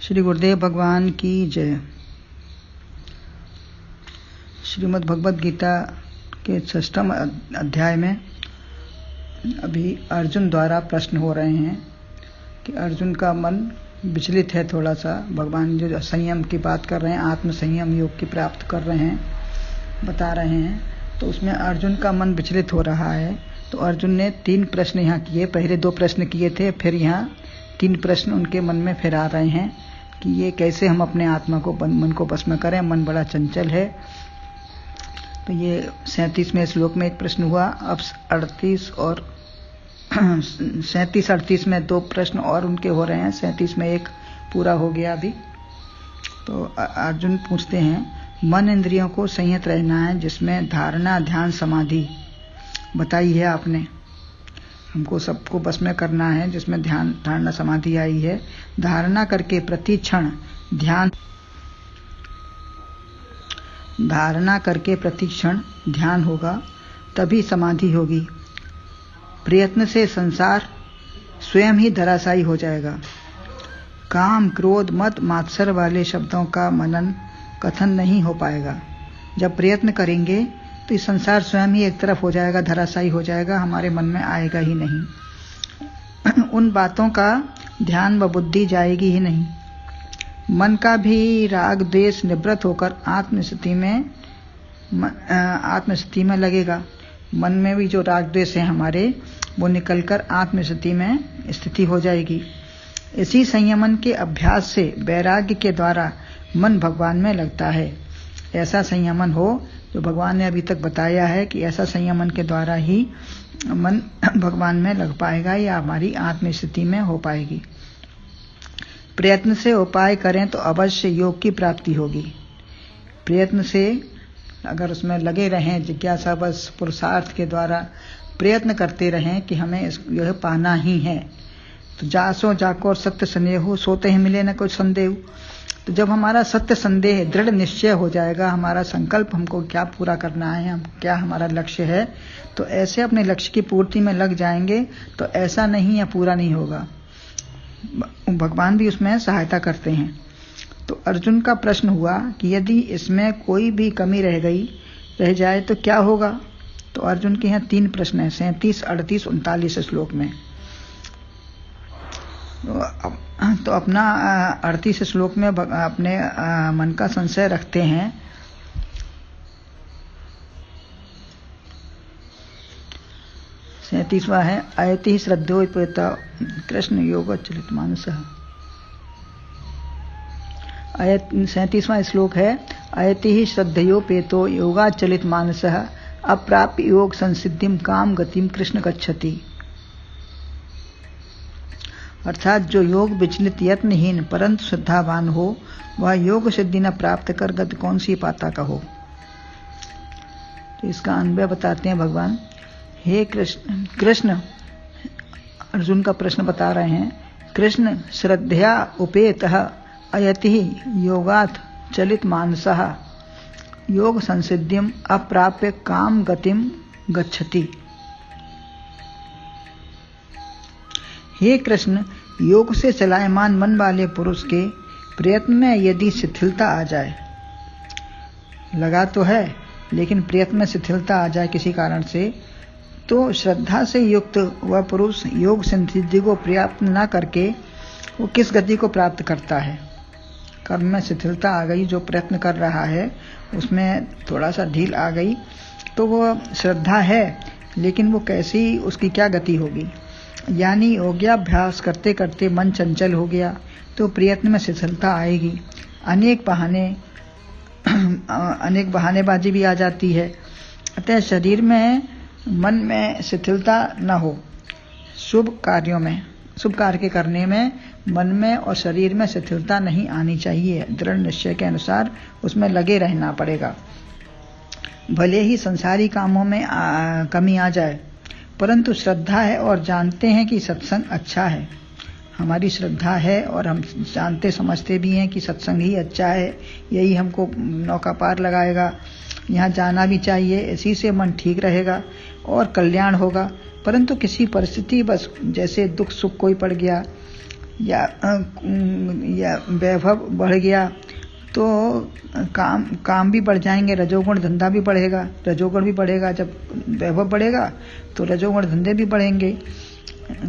श्री गुरुदेव भगवान की जय। श्रीमद् भगवद गीता के 6वें अध्याय में अभी अर्जुन द्वारा प्रश्न हो रहे हैं कि अर्जुन का मन विचलित है थोड़ा सा। भगवान जो संयम की बात कर रहे हैं, आत्म संयम योग की प्राप्त कर रहे हैं, बता रहे हैं, तो उसमें अर्जुन का मन विचलित हो रहा है। तो अर्जुन ने 3 प्रश्न यहाँ किए। पहले 2 प्रश्न किए थे, फिर यहाँ 3 प्रश्न उनके मन में फिर आ रहे हैं कि ये कैसे हम अपने आत्मा को मन को बस में करें, मन बड़ा चंचल है। तो ये 37वें श्लोक में एक प्रश्न हुआ। अब 38 और 37-38 में 2 प्रश्न और उनके हो रहे हैं। 37 में एक पूरा हो गया अभी। तो अर्जुन पूछते हैं, मन इंद्रियों को संयत रहना है जिसमें धारणा ध्यान समाधि बताई है आपने, हमको सबको बस में करना है जिसमें ध्यान धारणा समाधि आई है। धारणा करके प्रतिक्षण ध्यान होगा, तभी समाधि होगी। प्रयत्न से संसार स्वयं ही धराशायी हो जाएगा। काम क्रोध मद मात्सर वाले शब्दों का मनन कथन नहीं हो पाएगा। जब प्रयत्न करेंगे तो इस संसार स्वयं ही एक तरफ हो जाएगा, धराशायी हो जाएगा, हमारे मन में आएगा ही नहीं। उन बातों का ध्यान व बुद्धि जाएगी ही नहीं। मन का भी राग द्वेष निवृत्त होकर आत्मस्थिति में लगेगा। मन में भी जो राग द्वेष है हमारे, वो निकलकर आत्मस्थिति में स्थिति हो जाएगी। इसी संयमन के अभ्यास से वैराग्य के द्वारा मन भगवान में लगता है। ऐसा संयमन हो जो भगवान ने अभी तक बताया है कि ऐसा संयमन के द्वारा ही मन भगवान में लग पाएगा या हमारी आत्म स्थिति में हो पाएगी। प्रयत्न से उपाय करें तो अवश्य योग की प्राप्ति होगी। प्रयत्न से अगर उसमें लगे रहें, जिज्ञासा बस पुरुषार्थ के द्वारा प्रयत्न करते रहें कि हमें यह पाना ही है, तो जासो जाको सत्य स्नेह सोते ही मिले न कोई संदेह। तो जब हमारा सत्य संदेह दृढ़ निश्चय हो जाएगा, हमारा संकल्प हमको क्या पूरा करना है, हम क्या हमारा लक्ष्य है, तो ऐसे अपने लक्ष्य की पूर्ति में लग जाएंगे। तो ऐसा नहीं या पूरा नहीं होगा, भगवान भी उसमें सहायता करते हैं। तो अर्जुन का प्रश्न हुआ कि यदि इसमें कोई भी कमी रह जाए तो क्या होगा। तो अर्जुन के यहाँ 3 प्रश्न हैं, 37, 38, 39 श्लोक में। तो अपना 38 श्लोक में अपने मन का संशय रखते हैं। सैंतीसवां है, अयति श्रद्धोपेता कृष्ण योग चलित मानसः। 37वां श्लोक है, अयति श्रद्धयोपेतो योगाचलित मानसः अप्राप्य योग संसिद्धिम काम गतिम कृष्ण गच्छति। अर्थात जो योग विचलित यत्नहीन परंतु श्रद्धावान हो, वह योग सिद्धि न प्राप्त कर गति कौन सी पाता का हो। तो इसका अन्वय बताते हैं भगवान। हे कृष्ण अर्जुन का प्रश्न बता रहे हैं। कृष्ण श्रद्धया उपेतः अयति योगात् चलित मानसः योग संसिद्धिम अप्राप्य काम गतिम गच्छति। हे कृष्ण, योग से चलायमान मन वाले पुरुष के प्रयत्न में यदि शिथिलता आ जाए, लगा तो है लेकिन प्रयत्न में शिथिलता आ जाए किसी कारण से, तो श्रद्धा से युक्त वह पुरुष योग संसिद्धि को प्राप्त न करके वो किस गति को प्राप्त करता है। कर्म में शिथिलता आ गई, जो प्रयत्न कर रहा है उसमें थोड़ा सा ढील आ गई, तो वो श्रद्धा है लेकिन वो कैसी, उसकी क्या गति होगी। यानी योगाभ्यास करते करते मन चंचल हो गया तो प्रयत्न में शिथिलता आएगी। अनेक बहानेबाजी भी आ जाती है। अतः शरीर में मन में शिथिलता न हो। शुभ कार्य के करने में मन में और शरीर में शिथिलता नहीं आनी चाहिए। दृढ़ निश्चय के अनुसार उसमें लगे रहना पड़ेगा। भले ही संसारी कामों में कमी आ जाए, परंतु श्रद्धा है और जानते हैं कि सत्संग अच्छा है। हमारी श्रद्धा है और हम जानते समझते भी हैं कि सत्संग ही अच्छा है, यही हमको नौका पार लगाएगा, यहाँ जाना भी चाहिए, इसी से मन ठीक रहेगा और कल्याण होगा। परंतु किसी परिस्थिति, बस जैसे दुख सुख कोई पड़ गया या वैभव बढ़ गया तो काम भी बढ़ जाएंगे, रजोगुण धंधा भी बढ़ेगा, रजोगुण भी बढ़ेगा। जब वैभव बढ़ेगा तो रजोगुण धंधे भी बढ़ेंगे।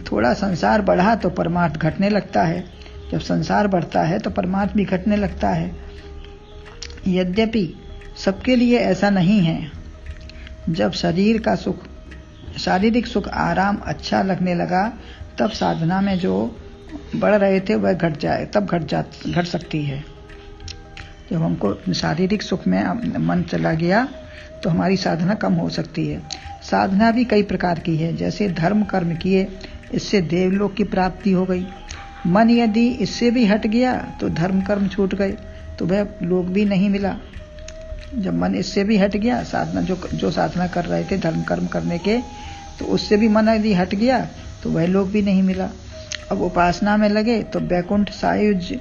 थोड़ा संसार बढ़ा तो परमार्थ घटने लगता है, जब संसार बढ़ता है तो परमार्थ भी घटने लगता है। यद्यपि सबके लिए ऐसा नहीं है। जब शरीर का सुख, शारीरिक सुख, आराम अच्छा लगने लगा तब साधना में जो बढ़ रहे थे वह घट जाए, तब घट सकती है। जब हमको शारीरिक सुख में मन चला गया तो हमारी साधना कम हो सकती है। साधना भी कई प्रकार की है, जैसे धर्म कर्म किए, इससे देवलोक की प्राप्ति हो गई। मन यदि इससे भी हट गया तो धर्म कर्म छूट गए, तो वह लोक भी नहीं मिला। जब मन इससे भी हट गया, साधना जो साधना कर रहे थे धर्म कर्म करने के, तो उससे भी मन यदि हट गया तो वह लोक भी नहीं मिला। अब उपासना में लगे तो वैकुंठ सायुज्य,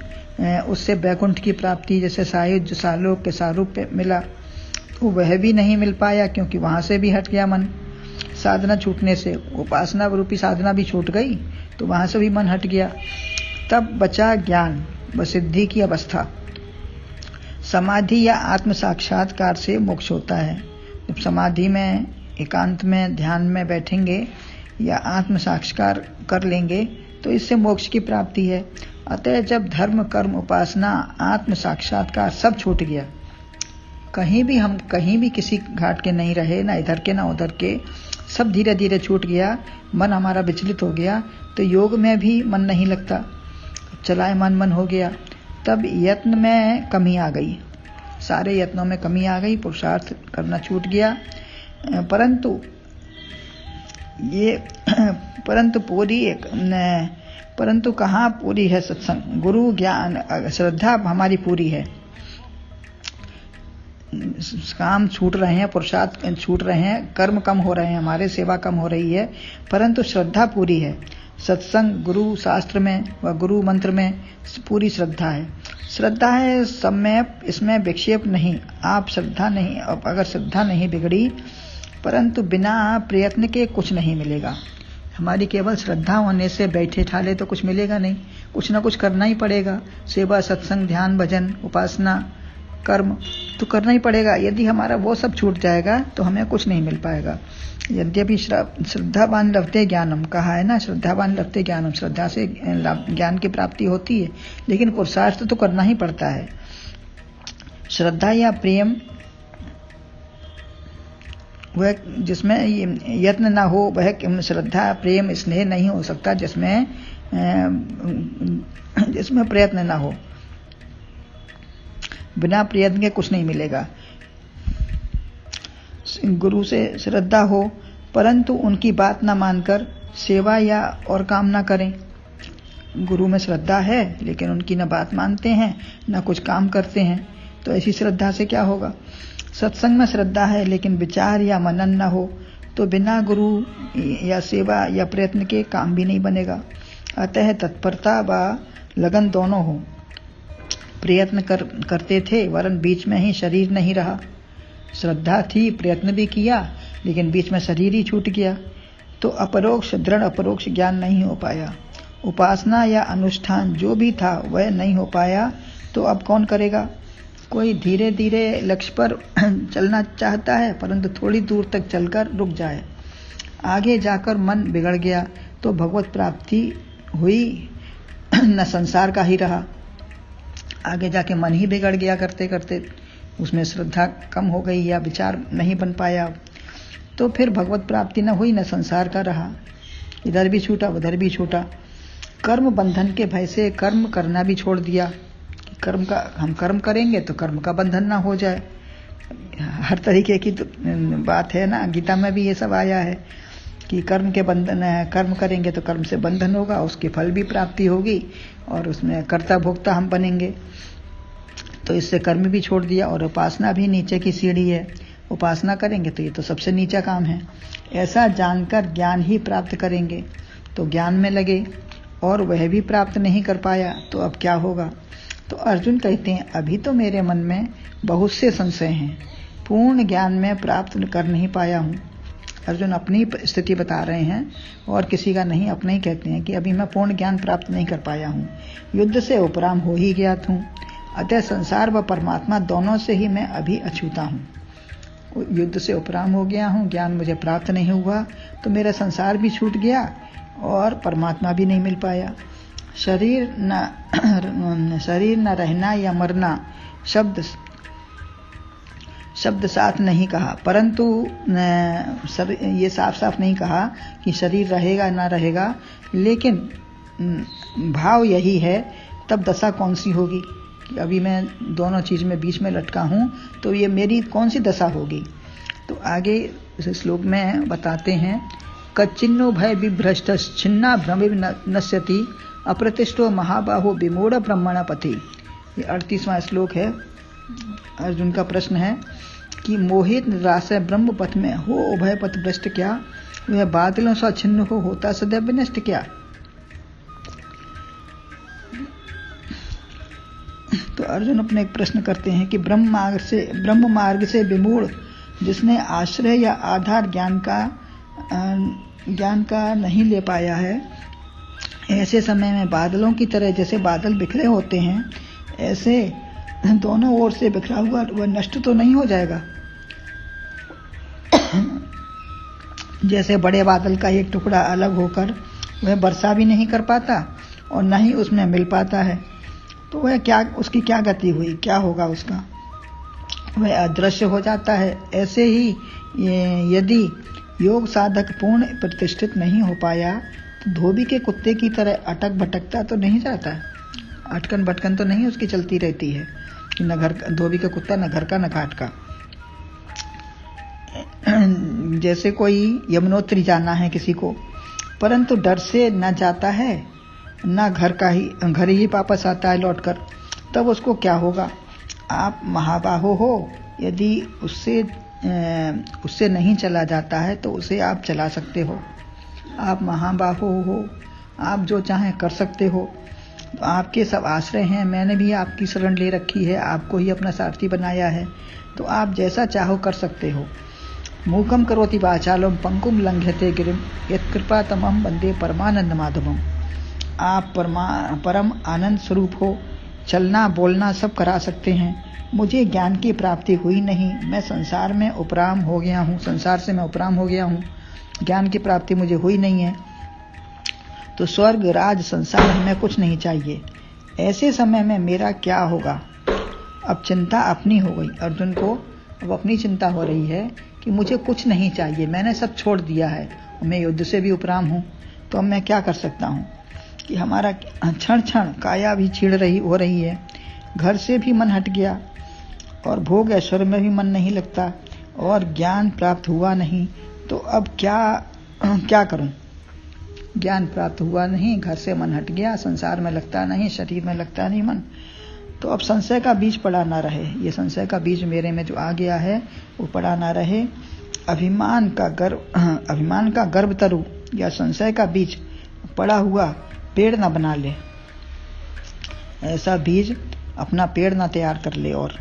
उससे वैकुंठ की प्राप्ति, जैसे सायुज्य सालोक के सारूप मिला, तो वह भी नहीं मिल पाया क्योंकि वहां से भी हट गया मन। साधना छूटने से उपासना रूपी साधना भी छूट गई तो वहां से भी मन हट गया। तब बचा ज्ञान व सिद्धि की अवस्था। समाधि या आत्म साक्षात्कार से मोक्ष होता है। जब समाधि में, एकांत में, ध्यान में बैठेंगे या आत्म साक्षात्कार कर लेंगे तो इससे मोक्ष की प्राप्ति है। अतः जब धर्म कर्म उपासना आत्म साक्षात्कार सब छूट गया, कहीं भी किसी घाट के नहीं रहे, ना इधर के ना उधर के, सब धीरे धीरे छूट गया, मन हमारा विचलित हो गया, तो योग में भी मन नहीं लगता, चलाए मन हो गया। तब यत्न में कमी आ गई, सारे यत्नों में कमी आ गई, पुरुषार्थ करना छूट गया। परंतु कहाँ पूरी है सत्संग, गुरु ज्ञान, श्रद्धा हमारी पूरी है। काम छूट रहे हैं, पुरुषार्थ छूट रहे हैं, कर्म कम हो रहे हैं, हमारे सेवा कम हो रही है, परंतु श्रद्धा पूरी है। सत्संग, गुरु शास्त्र में व गुरु मंत्र में पूरी श्रद्धा है। श्रद्धा है सब में, इसमें विक्षेप नहीं। आप श्रद्धा नहीं, अगर श्रद्धा नहीं बिगड़ी, परंतु बिना प्रयत्न के कुछ नहीं मिलेगा। हमारी केवल श्रद्धा होने से बैठे ठाले तो कुछ मिलेगा नहीं, कुछ ना कुछ करना ही पड़ेगा। सेवा, सत्संग, ध्यान, भजन, उपासना, कर्म तो करना ही पड़ेगा। यदि हमारा वो सब छूट जाएगा तो हमें कुछ नहीं मिल पाएगा। यद्यपि श्रद्धावान लभते ज्ञानम कहा है ना, श्रद्धावान लभते ज्ञानम, श्रद्धा से ज्ञान की प्राप्ति होती है, लेकिन पुरुषार्थ तो करना ही पड़ता है। श्रद्धा या प्रेम वह जिसमें यत्न ना हो, वह श्रद्धा प्रेम स्नेह नहीं हो सकता जिसमें प्रयत्न ना हो। बिना प्रयत्न के कुछ नहीं मिलेगा। गुरु से श्रद्धा हो परंतु उनकी बात ना मानकर सेवा या और काम ना करें। गुरु में श्रद्धा है लेकिन उनकी ना बात मानते हैं, ना कुछ काम करते हैं, तो ऐसी श्रद्धा से क्या होगा। सत्संग में श्रद्धा है लेकिन विचार या मनन ना हो, तो बिना गुरु या सेवा या प्रयत्न के काम भी नहीं बनेगा। अतः तत्परता व लगन दोनों हो। प्रयत्न करते थे वरन बीच में ही शरीर नहीं रहा। श्रद्धा थी, प्रयत्न भी किया, लेकिन बीच में शरीर ही छूट गया, तो अपरोक्ष दृढ़ अपरोक्ष ज्ञान नहीं हो पाया। उपासना या अनुष्ठान जो भी था वह नहीं हो पाया, तो अब कौन करेगा। कोई धीरे धीरे लक्ष्य पर चलना चाहता है परंतु थोड़ी दूर तक चलकर रुक जाए, आगे जाकर मन बिगड़ गया तो भगवत प्राप्ति हुई न संसार का ही रहा। आगे जाके मन ही बिगड़ गया करते करते, उसमें श्रद्धा कम हो गई या विचार नहीं बन पाया, तो फिर भगवत प्राप्ति न हुई न संसार का रहा। इधर भी छूटा उधर भी छूटा। कर्म बंधन के भय से कर्म करना भी छोड़ दिया। हम कर्म करेंगे तो कर्म का बंधन ना हो जाए। हर तरीके की तो बात है ना, गीता में भी ये सब आया है कि कर्म के बंधन है, कर्म करेंगे तो कर्म से बंधन होगा, उसके फल भी प्राप्ति होगी और उसमें कर्ता भोक्ता हम बनेंगे। तो इससे कर्म भी छोड़ दिया। और उपासना भी नीचे की सीढ़ी है, उपासना करेंगे तो ये तो सबसे नीचा काम है। ऐसा जानकर ज्ञान ही प्राप्त करेंगे, तो ज्ञान में लगे और वह भी प्राप्त नहीं कर पाया तो अब क्या होगा। तो अर्जुन कहते हैं अभी तो मेरे मन में बहुत से संशय हैं, पूर्ण ज्ञान में प्राप्त कर नहीं पाया हूँ। अर्जुन अपनी स्थिति बता रहे हैं और किसी का नहीं, अपना ही कहते हैं कि अभी मैं पूर्ण ज्ञान प्राप्त नहीं कर पाया हूँ, युद्ध से उपराम हो ही गया हूँ, अतः संसार व परमात्मा दोनों से ही मैं अभी अछूता हूँ। युद्ध से उपराम हो गया हूँ, ज्ञान मुझे प्राप्त नहीं हुआ तो मेरा संसार भी छूट गया और परमात्मा भी नहीं मिल पाया। शरीर न रहना या मरना शब्द साथ नहीं कहा, परंतु ये साफ साफ नहीं कहा कि शरीर रहेगा ना रहेगा, लेकिन भाव यही है। तब दशा कौन सी होगी कि अभी मैं दोनों चीज में बीच में लटका हूँ, तो ये मेरी कौन सी दशा होगी। तो आगे इस श्लोक में बताते हैं, कच्चिन्नो भय विभ्रष्ट छिन्ना भ्रमिव नश्यति अप्रतिष्ठो महाबाहो विमूढ़ ब्रह्मण पति। ये 38वां श्लोक है। अर्जुन का प्रश्न है कि मोहित निराशय ब्रह्म पथ में हो उभय पथ भ्रष्ट क्या, वह बादलों सा छिन्न हो होता सदैव विनष्ट क्या। तो अर्जुन अपने एक प्रश्न करते हैं कि ब्रह्म मार्ग से विमूढ़, जिसने आश्रय या आधार ज्ञान का नहीं ले पाया है, ऐसे समय में बादलों की तरह जैसे बादल बिखरे होते हैं, ऐसे दोनों ओर से बिखरा हुआ वह नष्ट तो नहीं हो जाएगा। जैसे बड़े बादल का एक टुकड़ा अलग होकर वह वर्षा भी नहीं कर पाता और न ही उसमें मिल पाता है, तो वह क्या, उसकी क्या गति हुई, क्या होगा उसका, वह अदृश्य हो जाता है। ऐसे ही यदि योग साधक पूर्ण प्रतिष्ठित नहीं हो पाया तो धोबी के कुत्ते की तरह अटक भटकता तो नहीं जाता, अटकन भटकन तो नहीं उसकी चलती रहती है कि न घर, धोबी का कुत्ता न घर का न घाट का। जैसे कोई यमुनोत्री जाना है किसी को, परंतु डर से न जाता है न घर ही वापस आता है लौटकर, तब उसको क्या होगा। आप महाबाहो हो, यदि उससे नहीं चला जाता है तो उसे आप चला सकते हो। आप महाबाहो हो, आप जो चाहें कर सकते हो। तो आपके सब आश्रय हैं, मैंने भी आपकी शरण ले रखी है, आपको ही अपना सारथी बनाया है, तो आप जैसा चाहो कर सकते हो। मूकम करोति वाचालम पंकुम लंघयते गिरिम यत्कृपा तमहं वंदे परमानंद माधवम। आप परम आनंद स्वरूप हो, चलना बोलना सब करा सकते हैं। मुझे ज्ञान की प्राप्ति हुई नहीं, मैं संसार में उपराम हो गया हूँ, संसार से मैं उपराम हो गया हूँ, ज्ञान की प्राप्ति मुझे हुई नहीं है, तो स्वर्ग राज संसार हमें कुछ नहीं चाहिए। ऐसे समय में मेरा क्या होगा। अब चिंता अपनी हो गई, अर्जुन को अब अपनी चिंता हो रही है कि मुझे कुछ नहीं चाहिए, मैंने सब छोड़ दिया है, मैं युद्ध से भी उपराम हूँ, तो अब मैं क्या कर सकता हूँ कि हमारा क्षण क्षण काया भी हो रही है, घर से भी मन हट गया और भोग ऐश्वर्य में भी मन नहीं लगता और ज्ञान प्राप्त हुआ नहीं, तो अब क्या करूं। ज्ञान प्राप्त हुआ नहीं, घर से मन हट गया, संसार में लगता नहीं, शरीर में लगता नहीं मन, तो अब संशय का बीज पड़ा ना रहे। ये संशय का बीज मेरे में जो आ गया है वो पड़ा ना रहे। अभिमान का गर्भ तरु या संशय का बीज पड़ा हुआ पेड़ ना बना ले, ऐसा बीज अपना पेड़ ना तैयार कर ले और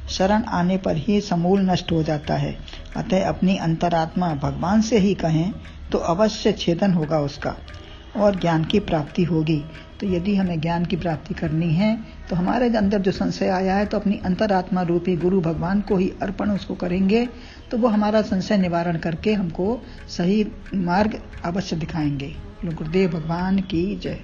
शरण आने पर ही समूल नष्ट हो जाता है। अतः अपनी अंतरात्मा भगवान से ही कहें तो अवश्य छेदन होगा उसका और ज्ञान की प्राप्ति होगी। तो यदि हमें ज्ञान की प्राप्ति करनी है तो हमारे अंदर जो संशय आया है तो अपनी अंतरात्मा रूपी गुरु भगवान को ही अर्पण उसको करेंगे, तो वो हमारा संशय निवारण करके हमको सही मार्ग अवश्य दिखाएंगे। गुरुदेव भगवान की जय।